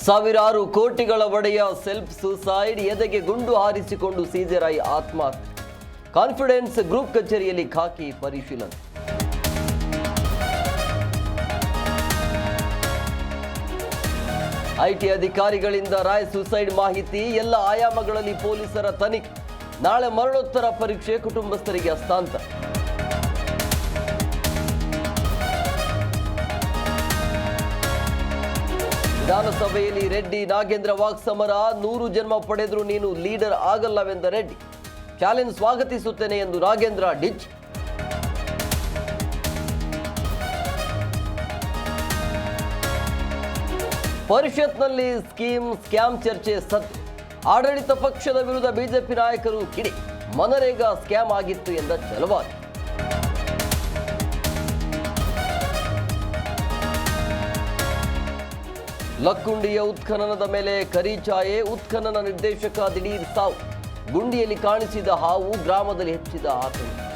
ಸಾವಿರಾರು ಕೋಟಿಗಳ ಒಡೆಯ self suicide, ಎದೆಗೆ ಗುಂಡು ಹಾರಿಸಿಕೊಂಡು ಸೀಜೆರೈ ಆತ್ಮಹತ್ಯೆ. ಕಾನ್ಫಿಡೆನ್ಸ್ ಗ್ರೂಪ್ ಕಚೇರಿಯಲ್ಲಿ ಖಾಕಿ ಪರಿಶೀಲನೆ. ಐಟಿ ಅಧಿಕಾರಿಗಳಿಂದ ರಾಯ್ ಸೂಸೈಡ್ ಮಾಹಿತಿ, ಎಲ್ಲ ಆಯಾಮಗಳಲ್ಲಿ ಪೊಲೀಸರ ತನಿಖೆ. ನಾಳೆ ಮರಣೋತ್ತರ ಪರೀಕ್ಷೆ ಕುಟುಂಬಸ್ಥರಿಗೆ ಹಸ್ತಾಂತರ. ವಿಧಾನಸಭೆಯಲ್ಲಿ ರೆಡ್ಡಿ ನಾಗೇಂದ್ರ ವಾಕ್ಸಮರ, 100 ಜನ್ಮ ಪಡೆದರೂ ನೀನು ಲೀಡರ್ ಆಗಲ್ಲವೆಂದ ರೆಡ್ಡಿ. ಚಾಲೆಂಜ್ ಸ್ವಾಗತಿಸುತ್ತೇನೆ ಎಂದು ನಾಗೇಂದ್ರ ಡಿಚ್. ಪರಿಷತ್ನಲ್ಲಿ ಸ್ಕ್ಯಾಮ್ ಚರ್ಚೆ ಸತ್ತು. ಆಡಳಿತ ಪಕ್ಷದ ವಿರುದ್ಧ ಬಿಜೆಪಿ ನಾಯಕರು ಕಿಡಿ. ಮನರೇಗಾ ಸ್ಕ್ಯಾಮ್ ಆಗಿತ್ತು ಎಂದ ಛಲವಾದಿ. ಲಕ್ಕುಂಡಿಯ ಉತ್ಖನನದ ಮೇಲೆ ಕರಿಚಾಯೆ, ಉತ್ಖನನ ನಿರ್ದೇಶಕ ದಿಢೀರ್ ಸಾವು. ಗುಂಡಿಯಲ್ಲಿ ಕಾಣಿಸಿದ ಹಾವು, ಗ್ರಾಮದಲ್ಲಿ ಹೆಚ್ಚಿದ ಆತಂಕ.